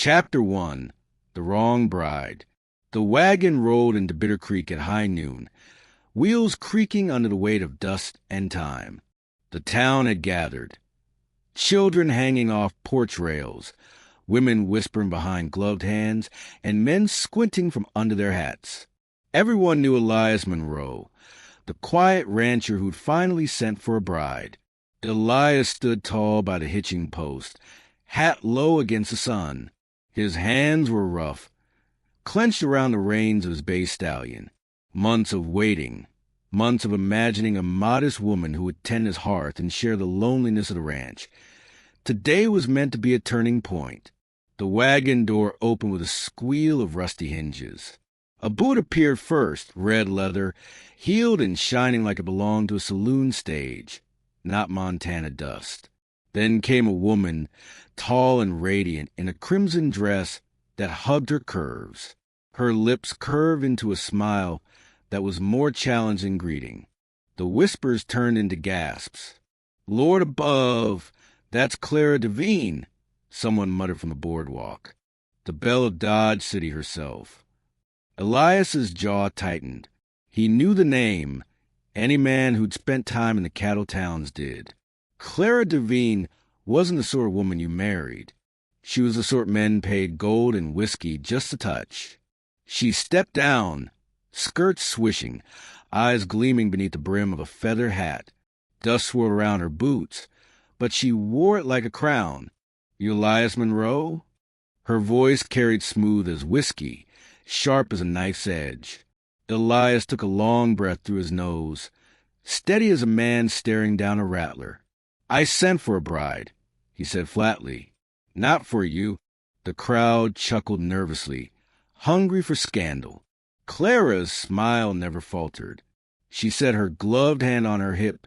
Chapter 1. The Wrong Bride. The wagon rolled into Bitter Creek at high noon, wheels creaking under the weight of dust and time. The town had gathered. Children hanging off porch rails, women whispering behind gloved hands, and men squinting from under their hats. Everyone knew Elias Monroe, the quiet rancher who'd finally sent for a bride. Elias stood tall by the hitching post, hat low against the sun. His hands were rough, clenched around the reins of his bay stallion. Months of waiting, months of imagining a modest woman who would tend his hearth and share the loneliness of the ranch. Today was meant to be a turning point. The wagon door opened with a squeal of rusty hinges. A boot appeared first, red leather, heeled and shining like it belonged to a saloon stage, not Montana dust. Then came a woman, tall and radiant, in a crimson dress that hugged her curves. Her lips curved into a smile that was more challenge than greeting. The whispers turned into gasps. "Lord above, that's Clara Devine," someone muttered from the boardwalk. The belle of Dodge City herself. Elias's jaw tightened. He knew the name. Any man who'd spent time in the cattle towns did. Clara Devine wasn't the sort of woman you married. She was the sort men paid gold and whiskey just to touch. She stepped down, skirts swishing, eyes gleaming beneath the brim of a feather hat. Dust swirled around her boots, but she wore it like a crown. "You Elias Monroe?" Her voice carried smooth as whiskey, sharp as a knife's edge. Elias took a long breath through his nose, steady as a man staring down a rattler. "I sent for a bride," he said flatly. "Not for you." The crowd chuckled nervously, hungry for scandal. Clara's smile never faltered. She set her gloved hand on her hip,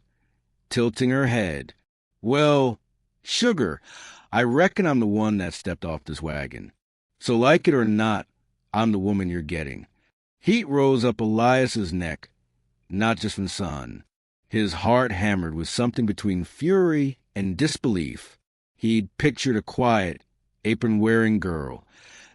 tilting her head. "Well, sugar, I reckon I'm the one that stepped off this wagon. So like it or not, I'm the woman you're getting." Heat rose up Elias's neck, not just from the sun. His heart hammered with something between fury and disbelief. He'd pictured a quiet, apron-wearing girl,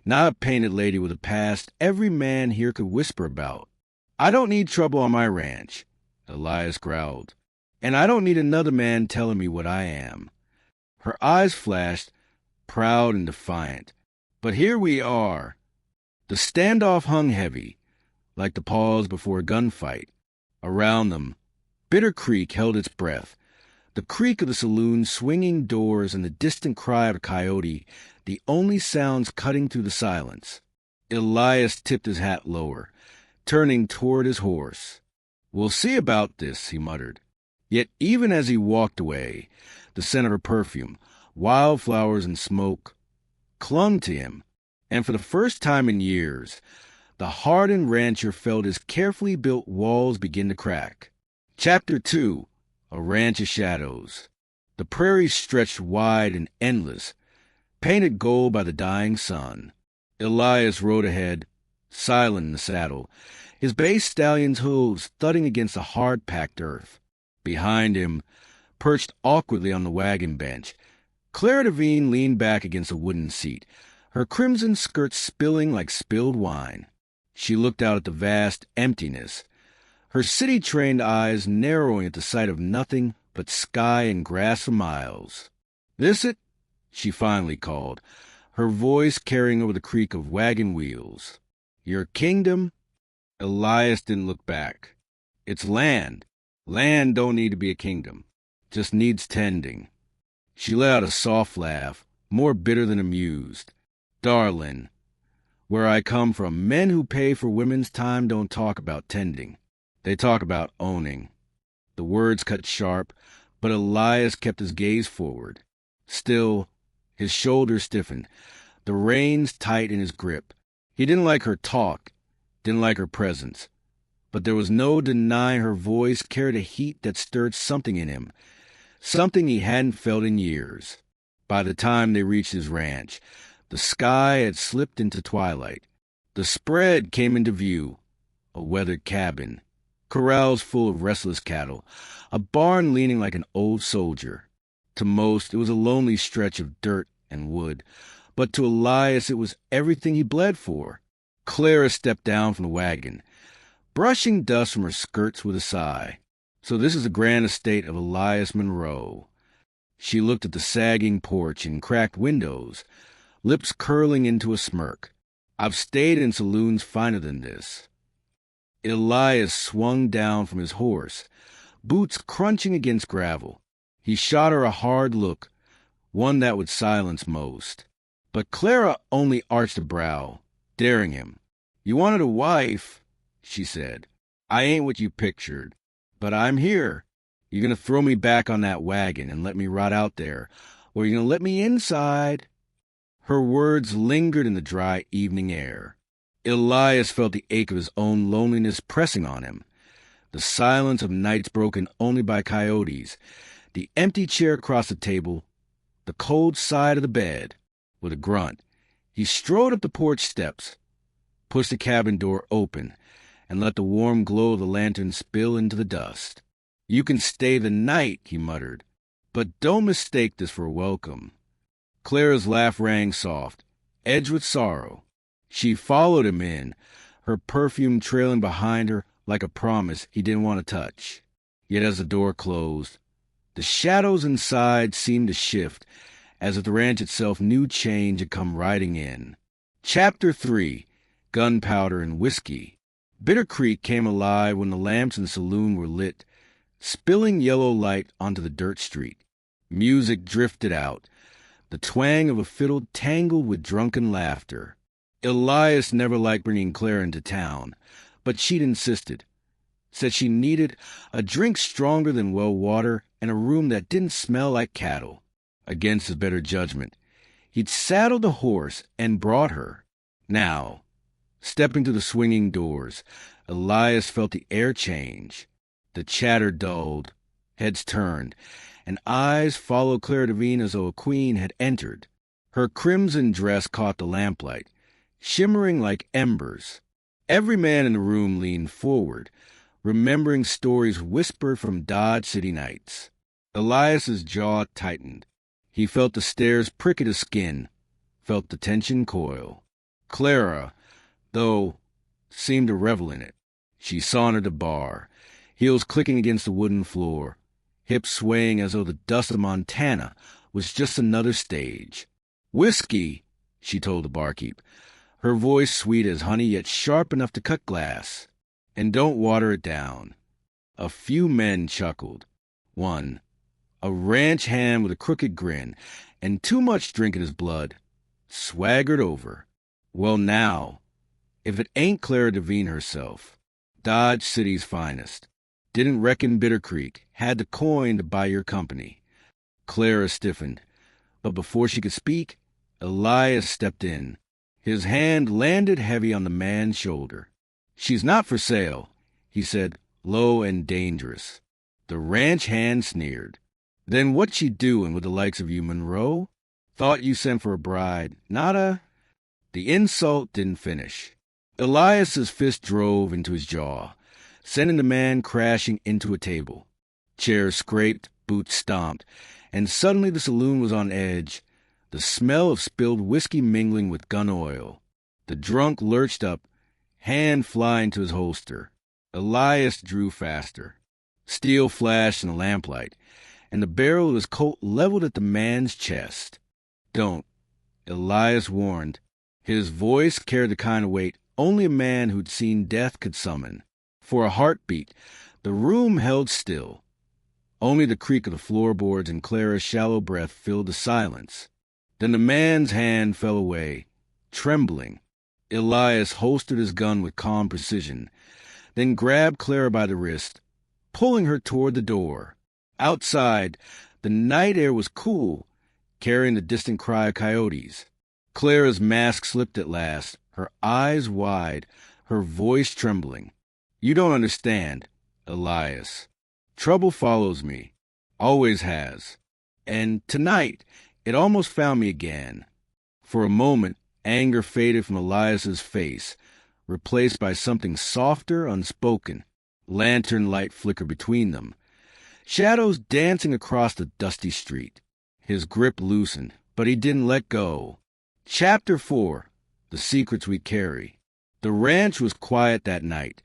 not a painted lady with a past every man here could whisper about. "I don't need trouble on my ranch," Elias growled. "And I don't need another man telling me what I am." Her eyes flashed, proud and defiant. "But here we are." The standoff hung heavy, like the pause before a gunfight. Around them, Bitter Creek held its breath, the creak of the saloon swinging doors and the distant cry of a coyote, the only sounds cutting through the silence. Elias tipped his hat lower, turning toward his horse. "We'll see about this," he muttered. Yet even as he walked away, the scent of her perfume, wildflowers and smoke, clung to him, and for the first time in years, the hardened rancher felt his carefully built walls begin to crack. Chapter 2. A Ranch of Shadows. The prairie stretched wide and endless, painted gold by the dying sun. Elias rode ahead, silent in the saddle, his bay stallion's hooves thudding against the hard-packed earth. Behind him, perched awkwardly on the wagon bench, Clara Devine leaned back against a wooden seat, her crimson skirts spilling like spilled wine. She looked out at the vast emptiness, her city-trained eyes narrowing at the sight of nothing but sky and grass for miles. "This it?" she finally called, her voice carrying over the creak of wagon wheels. "Your kingdom?" Elias didn't look back. "It's land. Land don't need to be a kingdom. Just needs tending." She let out a soft laugh, more bitter than amused. "Darling, where I come from, men who pay for women's time don't talk about tending. They talk about owning." The words cut sharp, but Elias kept his gaze forward. Still, his shoulders stiffened, the reins tight in his grip. He didn't like her talk, didn't like her presence, but there was no denying her voice carried a heat that stirred something in him, something he hadn't felt in years. By the time they reached his ranch, the sky had slipped into twilight. The spread came into view, a weathered cabin, corrals full of restless cattle, a barn leaning like an old soldier. To most, it was a lonely stretch of dirt and wood, but to Elias it was everything he bled for. Clara stepped down from the wagon, brushing dust from her skirts with a sigh. So this is the grand estate of Elias Monroe. She looked at the sagging porch and cracked windows, lips curling into a smirk. I've stayed in saloons finer than this. Elias swung down from his horse, boots crunching against gravel. He shot her a hard look, one that would silence most. But Clara only arched a brow, daring him. You wanted a wife, she said. I ain't what you pictured, but I'm here. You're going to throw me back on that wagon and let me rot out there, or you're going to let me inside. Her words lingered in the dry evening air. Elias felt the ache of his own loneliness pressing on him. The silence of nights broken only by coyotes, the empty chair across the table, the cold side of the bed. With a grunt, he strode up the porch steps, pushed the cabin door open, and let the warm glow of the lantern spill into the dust. You can stay the night, he muttered, but don't mistake this for a welcome. Clara's laugh rang soft, edged with sorrow. She followed him in, her perfume trailing behind her like a promise he didn't want to touch. Yet as the door closed, the shadows inside seemed to shift, as if the ranch itself knew change had come riding in. Chapter 3, Gunpowder and Whiskey. Bitter Creek came alive when the lamps in the saloon were lit, spilling yellow light onto the dirt street. Music drifted out, the twang of a fiddle tangled with drunken laughter. Elias never liked bringing Clara into town, but she'd insisted. Said she needed a drink stronger than well water and a room that didn't smell like cattle. Against his better judgment, he'd saddled the horse and brought her. Now, stepping through the swinging doors, Elias felt the air change. The chatter dulled, heads turned, and eyes followed Clara Devine as though a queen had entered. Her crimson dress caught the lamplight, shimmering like embers. Every man in the room leaned forward, remembering stories whispered from Dodge City nights. Elias's jaw tightened. He felt the stares prick at his skin, felt the tension coil. Clara, though, seemed to revel in it. She sauntered the bar, heels clicking against the wooden floor, hips swaying as though the dust of Montana was just another stage. Whiskey, she told the barkeep, her voice sweet as honey yet sharp enough to cut glass. And don't water it down. A few men chuckled. One, a ranch hand with a crooked grin and too much drink in his blood, swaggered over. Well now, if it ain't Clara Devine herself, Dodge City's finest. Didn't reckon Bitter Creek, had the coin to buy your company. Clara stiffened, but before she could speak, Elias stepped in. His hand landed heavy on the man's shoulder. She's not for sale, he said, low and dangerous. The ranch hand sneered. Then what's she doing with the likes of you, Monroe? Thought you sent for a bride, not a... The insult didn't finish. Elias's fist drove into his jaw, sending the man crashing into a table. Chairs scraped, boots stomped, and suddenly the saloon was on edge, the smell of spilled whiskey mingling with gun oil. The drunk lurched up, hand flying to his holster. Elias drew faster. Steel flashed in the lamplight, and the barrel of his Colt leveled at the man's chest. Don't, Elias warned. His voice carried the kind of weight only a man who'd seen death could summon. For a heartbeat, the room held still. Only the creak of the floorboards and Clara's shallow breath filled the silence. Then the man's hand fell away, trembling. Elias holstered his gun with calm precision, then grabbed Clara by the wrist, pulling her toward the door. Outside, the night air was cool, carrying the distant cry of coyotes. Clara's mask slipped at last, her eyes wide, her voice trembling. You don't understand, Elias. Trouble follows me, always has. And tonight, it almost found me again. For a moment, anger faded from Elias's face, replaced by something softer, unspoken. Lantern light flickered between them, shadows dancing across the dusty street. His grip loosened, but he didn't let go. Chapter 4. The Secrets We Carry. The ranch was quiet that night,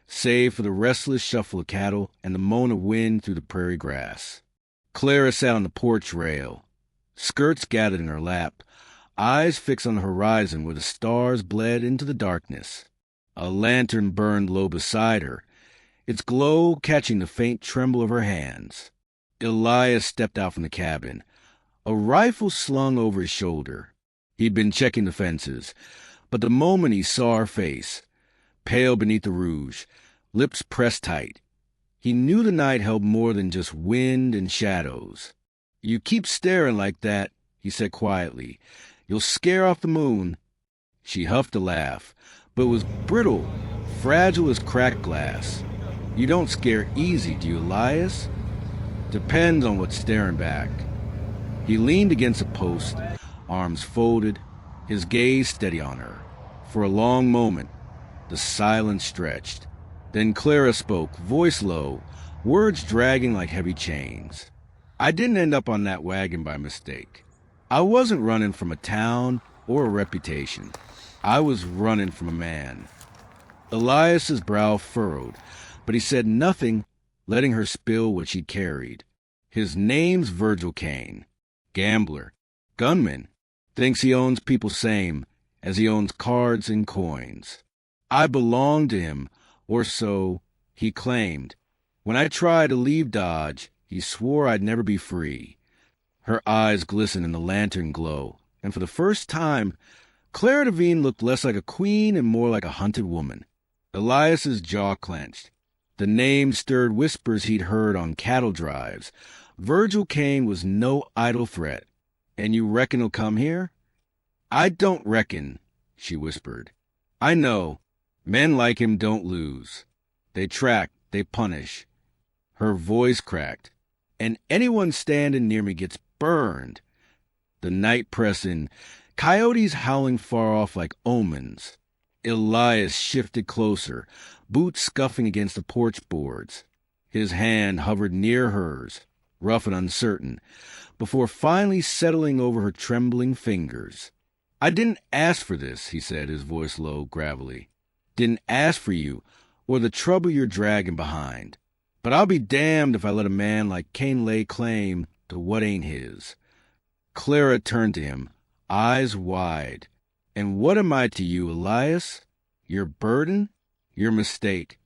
save for the restless shuffle of cattle and the moan of wind through the prairie grass. Clara sat on the porch rail, skirts gathered in her lap, eyes fixed on the horizon where the stars bled into the darkness. A lantern burned low beside her, its glow catching the faint tremble of her hands. Elias stepped out from the cabin, a rifle slung over his shoulder. He'd been checking the fences, but the moment he saw her face, pale beneath the rouge, lips pressed tight, he knew the night held more than just wind and shadows. "You keep staring like that," he said quietly. "You'll scare off the moon." She huffed a laugh, but it was brittle, fragile as cracked glass. "You don't scare easy, do you, Elias?" "Depends on what's staring back." He leaned against a post, arms folded, his gaze steady on her. For a long moment, the silence stretched. Then Clara spoke, voice low, words dragging like heavy chains. "I didn't end up on that wagon by mistake. I wasn't running from a town or a reputation. I was running from a man." Elias's brow furrowed, but he said nothing, letting her spill what she carried. "His name's Virgil Kane. Gambler. Gunman. Thinks he owns people same as he owns cards and coins. I belong to him, or so he claimed. When I tried to leave Dodge, he swore I'd never be free." Her eyes glistened in the lantern glow, and for the first time, Clara Devine looked less like a queen and more like a hunted woman. Elias's jaw clenched. The name stirred whispers he'd heard on cattle drives. Virgil Kane was no idle threat. "And you reckon he'll come here?" "I don't reckon," she whispered. "I know. Men like him don't lose. They track, they punish." Her voice cracked. "And anyone standing near me gets burned." The night pressed in, coyotes howling far off like omens. Elias shifted closer, boots scuffing against the porch boards. His hand hovered near hers, rough and uncertain, before finally settling over her trembling fingers. "I didn't ask for this," he said, his voice low, gravelly. "Didn't ask for you, or the trouble you're dragging behind. But I'll be damned if I let a man like Kane lay claim to what ain't his." Clara turned to him, eyes wide. "And what am I to you, Elias? Your burden? Your mistake."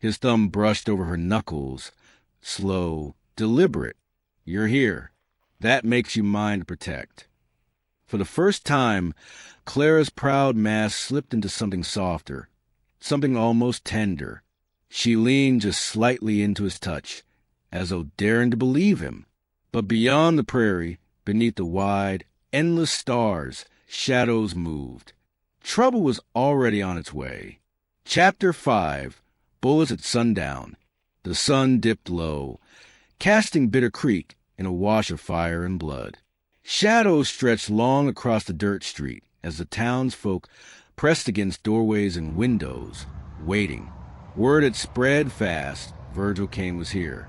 His thumb brushed over her knuckles, slow, deliberate. "You're here. That makes you mine to protect." For the first time, Clara's proud mask slipped into something softer, something almost tender. She leaned just slightly into his touch, as though daring to believe him. But beyond the prairie, beneath the wide, endless stars, shadows moved. Trouble was already on its way. Chapter 5. Bullets at sundown. The sun dipped low, casting Bitter Creek in a wash of fire and blood. Shadows stretched long across the dirt street as the townsfolk pressed against doorways and windows, waiting. Word had spread fast. Virgil Kane was here.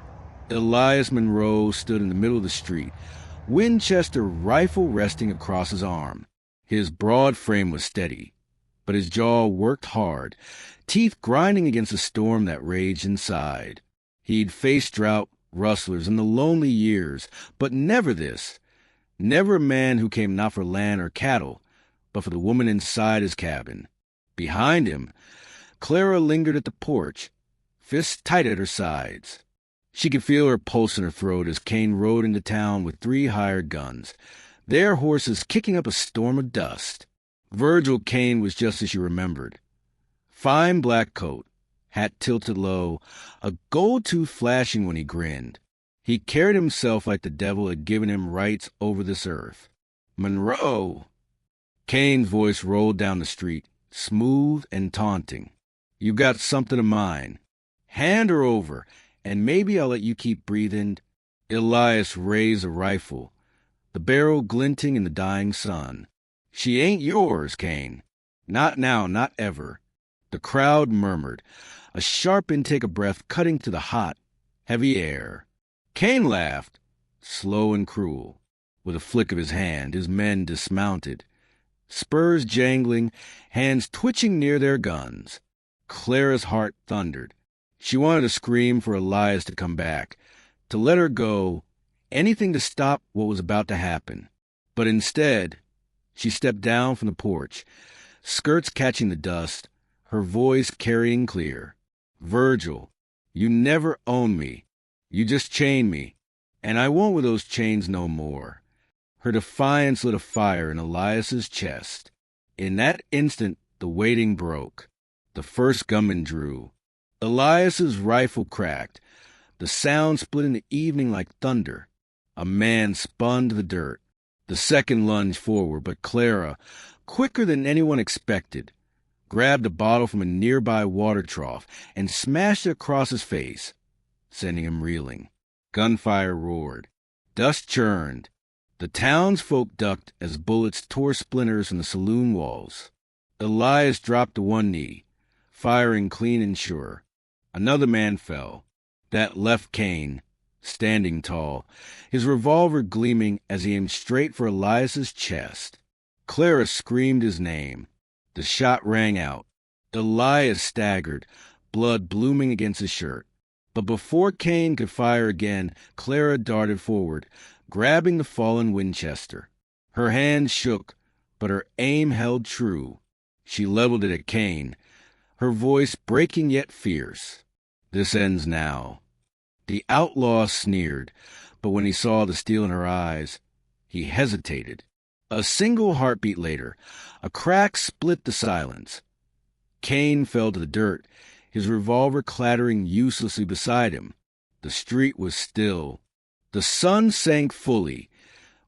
Elias Monroe stood in the middle of the street, Winchester rifle resting across his arm. His broad frame was steady, but his jaw worked hard, teeth grinding against the storm that raged inside. He'd faced drought, rustlers, and the lonely years, but never this. Never a man who came not for land or cattle, but for the woman inside his cabin. Behind him, Clara lingered at the porch, fists tight at her sides. She could feel her pulse in her throat as Kane rode into town with 3 hired guns, their horses kicking up a storm of dust. Virgil Kane was just as she remembered. Fine black coat, hat tilted low, a gold tooth flashing when he grinned. He carried himself like the devil had given him rights over this earth. "Monroe!" Kane's voice rolled down the street, smooth and taunting. "You got something of mine. Hand her over, and maybe I'll let you keep breathing." Elias raised a rifle, the barrel glinting in the dying sun. "She ain't yours, Kane. Not now, not ever." The crowd murmured, a sharp intake of breath cutting to the hot, heavy air. Kane laughed, slow and cruel. With a flick of his hand, his men dismounted. spurs jangling, hands twitching near their guns. Clara's heart thundered. She wanted to scream for Elias to come back, to let her go, anything to stop what was about to happen. But instead, she stepped down from the porch, skirts catching the dust, her voice carrying clear. "Virgil, you never owned me. You just chained me, and I won't with those chains no more." Her defiance lit a fire in Elias's chest. In that instant, the waiting broke. The first gunman drew. Elias's rifle cracked. The sound split in the evening like thunder. A man spun to the dirt. The second lunged forward, but Clara, quicker than anyone expected, grabbed a bottle from a nearby water trough and smashed it across his face, sending him reeling. Gunfire roared. Dust churned. The townsfolk ducked as bullets tore splinters from the saloon walls. Elias dropped to one knee, firing clean and sure. Another man fell. That left Kane, standing tall, his revolver gleaming as he aimed straight for Elias's chest. Clara screamed his name. The shot rang out. Elias staggered, blood blooming against his shirt. But before Kane could fire again, Clara darted forward, grabbing the fallen Winchester. Her hand shook, but her aim held true. She leveled it at Kane, her voice breaking yet fierce. "This ends now." The outlaw sneered, but when he saw the steel in her eyes, he hesitated. A single heartbeat later, a crack split the silence. Kane fell to the dirt, his revolver clattering uselessly beside him. The street was still. The sun sank fully,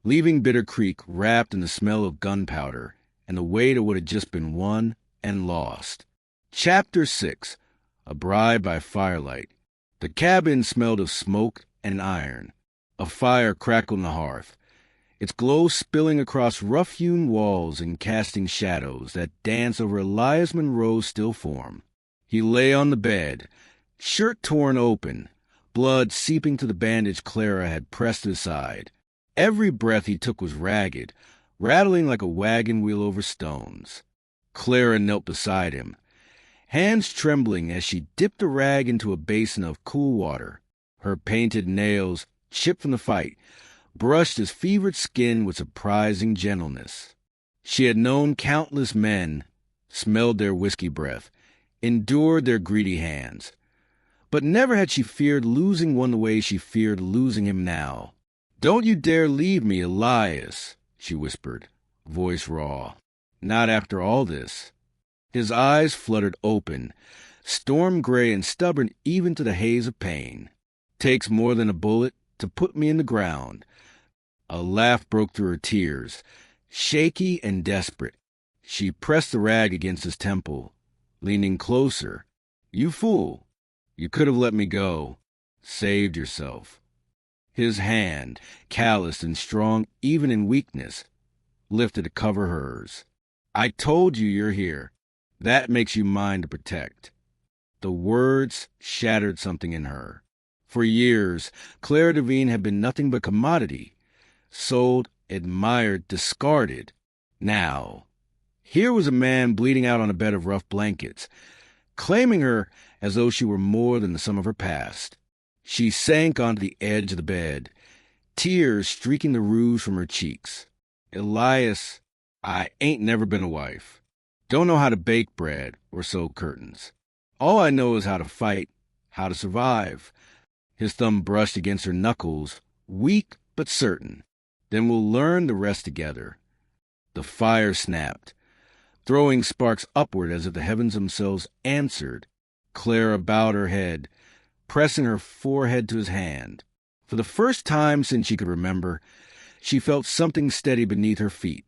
leaving Bitter Creek wrapped in the smell of gunpowder and the weight of what had just been won and lost. Chapter 6. A Bride by Firelight. The cabin smelled of smoke and iron. A fire crackled on the hearth, its glow spilling across rough-hewn walls and casting shadows that danced over Elias Monroe's still form. He lay on the bed, shirt torn open, blood seeping to the bandage Clara had pressed to his side. Every breath he took was ragged, rattling like a wagon wheel over stones. Clara knelt beside him, hands trembling as she dipped a rag into a basin of cool water. Her painted nails, chipped from the fight, brushed his fevered skin with surprising gentleness. She had known countless men, smelled their whiskey breath, endured their greedy hands. But never had she feared losing one the way she feared losing him now. "Don't you dare leave me, Elias," she whispered, voice raw. "Not after all this." His eyes fluttered open, storm gray and stubborn even to the haze of pain. "Takes more than a bullet to put me in the ground." A laugh broke through her tears, shaky and desperate. She pressed the rag against his temple, leaning closer. "You fool. You could have let me go. Saved yourself." His hand, calloused and strong even in weakness, lifted to cover hers. "I told you you're here. That makes you mine to protect." The words shattered something in her. For years, Clara Devine had been nothing but commodity, sold, admired, discarded. Now, here was a man bleeding out on a bed of rough blankets, claiming her as though she were more than the sum of her past. She sank onto the edge of the bed, tears streaking the rouge from her cheeks. "Elias, I ain't never been a wife. Don't know how to bake bread or sew curtains. All I know is how to fight, how to survive." His thumb brushed against her knuckles, weak but certain. "Then we'll learn the rest together." The fire snapped, throwing sparks upward as if the heavens themselves answered. Clara bowed her head, pressing her forehead to his hand. For the first time since she could remember, she felt something steady beneath her feet.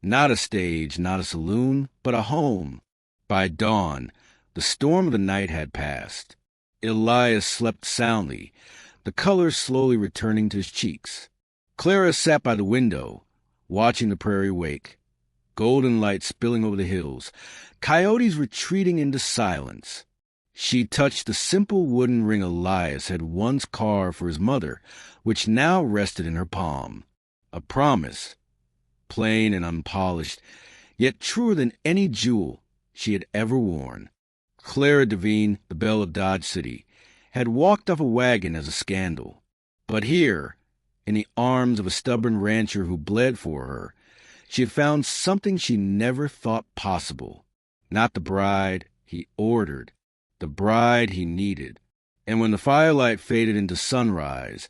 Not a stage, not a saloon, but a home. By dawn, the storm of the night had passed. Elias slept soundly, the color slowly returning to his cheeks. Clara sat by the window, watching the prairie wake, golden light spilling over the hills, coyotes retreating into silence. She touched the simple wooden ring Elias had once carved for his mother, which now rested in her palm. A promise, plain and unpolished, yet truer than any jewel she had ever worn. Clara Devine, the belle of Dodge City, had walked off a wagon as a scandal. But here, in the arms of a stubborn rancher who bled for her, she had found something she never thought possible. Not the bride he ordered, the bride he needed. And when the firelight faded into sunrise,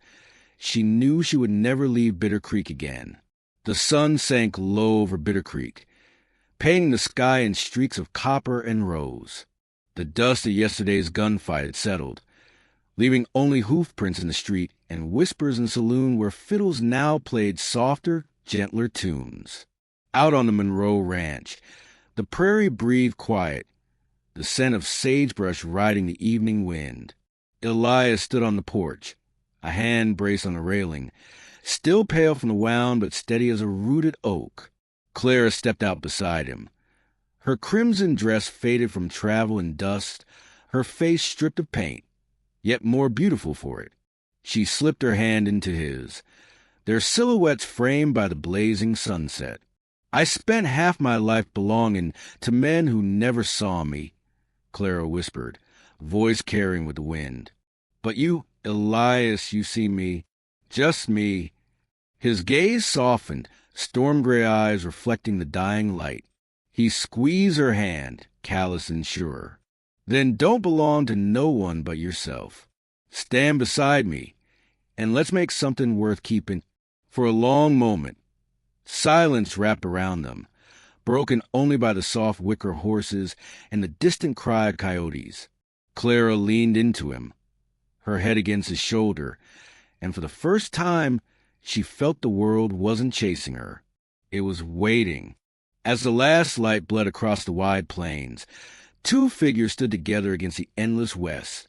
she knew she would never leave Bitter Creek again. The sun sank low over Bitter Creek, painting the sky in streaks of copper and rose. The dust of yesterday's gunfight had settled, leaving only hoof prints in the street and whispers in the saloon where fiddles now played softer, gentler tunes. Out on the Monroe Ranch, the prairie breathed quiet, the scent of sagebrush riding the evening wind. Elias stood on the porch, a hand braced on the railing, still pale from the wound but steady as a rooted oak. Clara stepped out beside him. Her crimson dress faded from travel and dust, her face stripped of paint, yet more beautiful for it. She slipped her hand into his, their silhouettes framed by the blazing sunset. "I spent half my life belonging to men who never saw me," Clara whispered, voice carrying with the wind. "But you, Elias, you see me, just me." His gaze softened, storm-gray eyes reflecting the dying light. He squeezed her hand, callous and sure. "Then don't belong to no one but yourself. Stand beside me, and let's make something worth keeping." For a long moment, silence wrapped around them, broken only by the soft wicker horses and the distant cry of coyotes. Clara leaned into him, her head against his shoulder, and for the first time she felt the world wasn't chasing her. It was waiting. As the last light bled across the wide plains, two figures stood together against the endless west,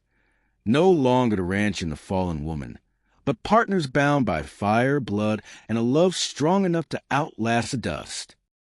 no longer the ranch and the fallen woman, but partners bound by fire, blood, and a love strong enough to outlast the dust.